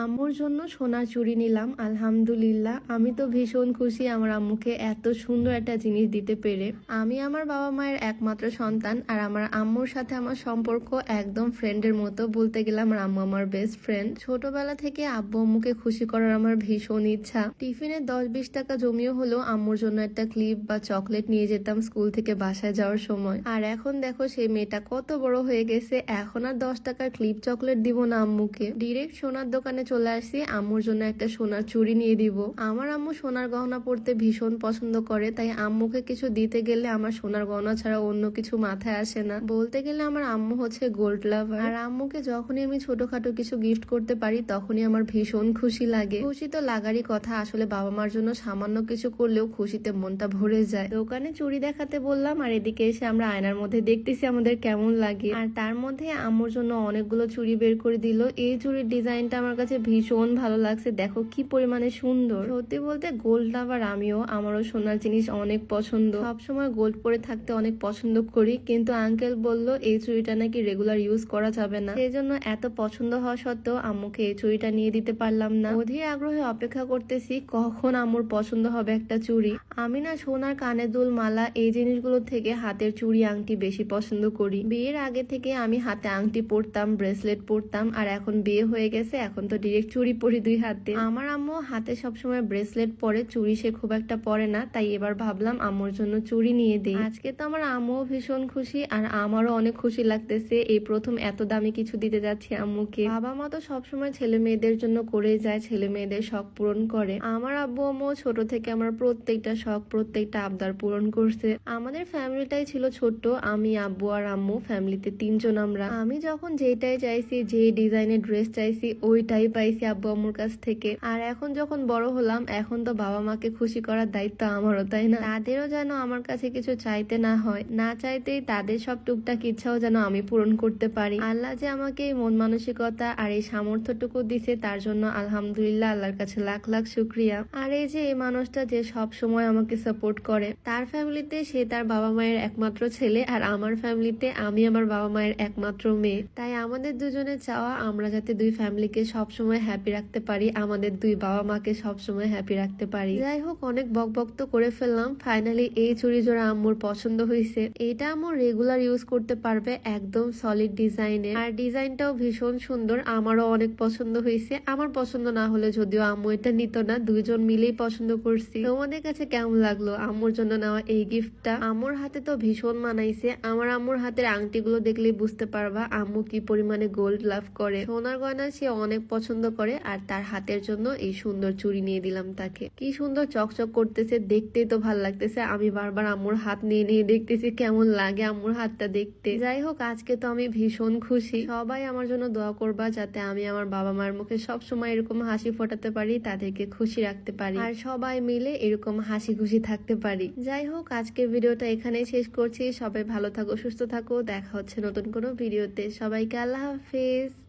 আম্মুর জন্য সোনার চুড়ি নিলাম। আলহামদুলিল্লাহ, আমি তো ভীষণ খুশি আমার আম্মুকে এত সুন্দর একটা জিনিস দিতে পেরে। আমি আমার বাবা মায়ের একমাত্র সন্তান, আর আমার আম্মুর সাথে আমার সম্পর্ক একদম ফ্রেন্ডের মতো। বলতে গেলে আমার আম্মু আমার বেস্ট ফ্রেন্ড। ছোটবেলা থেকে আব্বু আম্মুকে খুশি করার আমার ভীষণ ইচ্ছা। টিফিনে 10-20 টাকা জমিও হলেও আম্মুর জন্য একটা ক্লিপ বা চকলেট নিয়ে যেতাম স্কুল থেকে বাসায় যাওয়ার সময়। আর এখন দেখো সেই মেয়েটা কত বড় হয়ে গেছে, এখন আর 10 টাকার ক্লিপ চকলেট দিব না আম্মুকে, ডিরেক্ট সোনার দোকানে চলে আসছি আম্মুর জন্য একটা সোনার চুড়ি নিয়ে দিব। আমার আম্মু সোনার গহনা পড়তে ভীষণ পছন্দ করে, তাই আম্মুকে কিছু দিতে গেলে আমার সোনার গহনা ছাড়া অন্য কিছু মাথায় আসে না। বলতে গেলে আমার আম্মু হচ্ছে গোল্ড লাভার, আর আম্মুকে যখনই আমি ছোটখাটো কিছু গিফট করতে পারি তখনই আমার ভীষণ খুশি লাগে। খুশি তো লাগারই কথা, আসলে বাবা মার জন্য সামান্য কিছু করলেও খুশিতে মনটা ভরে যায়। দোকানে চুড়ি দেখাতে বললাম, আর এদিকে এসে আমরা আয়নার মধ্যে দেখতেছি আমাদের কেমন লাগে। আর তার মধ্যে আম্মুর জন্য অনেকগুলো চুড়ি বের করে দিল। এই চুড়ির ডিজাইনটা আমার কাছে ভীষণ ভালো লাগছে, দেখো কি পরিমাণে সুন্দর। সত্যি বলতে গোল্ড লাভার আমিও, আমারও সোনার জিনিস অনেক পছন্দ, সবসময় গোল্ড পরে থাকতে অনেক পছন্দ করি। কিন্তু আঙ্কেল বলল এই চুড়িটা নাকি রেগুলার ইউজ করা যাবে না, সেই জন্য এত পছন্দ হওয়া সত্ত্বেও আম্মুকে এই চুড়িটা নিয়ে দিতে পারলাম না। অধীর আগ্রহে অপেক্ষা করতেছি কখন আম্মুর পছন্দ হবে একটা চুড়ি। আমি না সোনার কানের দুল, মালা এই জিনিসগুলো থেকে হাতের চুড়ি আংটি বেশি পছন্দ করি। বিয়ের আগে থেকে আমি হাতে আংটি পরতাম, ব্রেসলেট পরতাম, আর এখন বিয়ে হয়ে গেছে এখন তো ডিরেক্ট চুড়ি পরি 2 হাতে। আমার আম্মু হাতে সবসময় ব্রেসলেট পরে, চুড়ি সে খুব একটা পরে না, তাই এবার ভাবলাম আম্মুর জন্য চুড়ি নিয়ে দিই। আজকে তো আমার আম্মুও ভীষণ খুশি, আর আমারও অনেক খুশি লাগতেছে এই প্রথম এত দামি কিছু দিতে যাচ্ছি আম্মুকে। বাবা মা তো সবসময় ছেলে মেয়েদের জন্য করে যায়, ছেলে মেয়েদের শখ পূরণ করে। আমার আব্বু আম্মু ছোট থেকে আমার প্রত্যেকটা শখ, প্রত্যেকটা আবদার পূরণ করছে। আমাদের ফ্যামিলিটাই ছিল ছোট্ট, আমি আব্বু আর আম্মু, ফ্যামিলিতে 3 জন আমরা। আমি যখন যেটাই চাইছি, যে ডিজাইনের ড্রেস চাইছি ওইটাই পাইছি আব্বু আম্মুর কাছ থেকে। আর এখন যখন বড় হলাম, এখন তো বাবা মাকে খুশি করার দায়িত্ব আমারও, তাই না? তাদেরও যেন আমার কাছে কিছু চাইতে না হয়, না চাইতেই তাদের সব টুকটাক ইচ্ছাও যেন আমি পূরণ করতে পারি। আল্লাহ যে আমাকে এই মন মানসিকতা আর এই সামর্থ্যটুকু দিছে, তার জন্য আলহামদুলিল্লাহ, আল্লাহর কাছে লাখ লাখ শুক্রিয়া। আর এই যে এই মানুষটা যে সব সময় আমাকে সাপোর্ট করে, তার ফ্যামিলিতে সে তার বাবা মায়ের একমাত্র ছেলে, আর আমার ফ্যামিলিতে আমি আমার বাবা মায়ের একমাত্র মেয়ে। তাই আমাদের দুজনের চাওয়া আমরা যাতে 2 ফ্যামিলিকে সবসময় হ্যাপি রাখতে পারি, আমাদের 2 বাবা মাকে সবসময় হ্যাপি রাখতে পারি। যাই হোক, অনেক বকবক করে ফেললাম। ফাইনালি এই চুড়ি জোড়া আম্মুর পছন্দ হয়েছে। এটা আম্মু রেগুলার ইউজ করতে পারবে, একদম সলিড ডিজাইনের, আর ডিজাইনটাও ভীষণ সুন্দর। আমারও অনেক পছন্দ হয়েছে। আমার পছন্দ না হলে যদিও আম্মু এটা নিত না, 2 জন মিলেই পছন্দ করছি। তোমাদের কাছে কেমন লাগলো আম্মুর জন্য নেওয়া এই গিফটটা? আম্মুর হাতে তো ভীষণ মানাইছে। আমার আম্মুর হাতের আংটিগুলো দেখলেই বুঝতে পারবা আম্মু কি পরিমাণে গোল্ড লাভ করে। সোনার গয়না সে অনেক পছন্দ করে, আর তার হাতের জন্য এই সুন্দর চুড়ি নিয়ে দিলাম তাকে। কি সুন্দর চকচক করতেছে, দেখতেই তো ভালো লাগতেছে। আমি বারবার আম্মুর হাত নিয়ে নিয়ে দেখতেছি কেমন লাগে আম্মুর হাতটা দেখতে। যাই হোক, আজকে তো আমি ভীষণ খুশি। সবাই আমার জন্য দোয়া করবা যাতে আমি আমার বাবা মায়ের মুখে সবসময় এরকম হাসি ফোটাতে পারি, তাদেরকে খুশি রাখতে পারি, আর সবাই মিলে এরকম হাসি খুশি থাকতে পারি। যাই হোক, আজকের ভিডিওটা এখানেই শেষ করছি। সবাই ভালো থাকো, সুস্থ থাকো, দেখা হচ্ছে নতুন কোনো ভিডিওতে। সবাইকে আল্লাহ হাফেজ।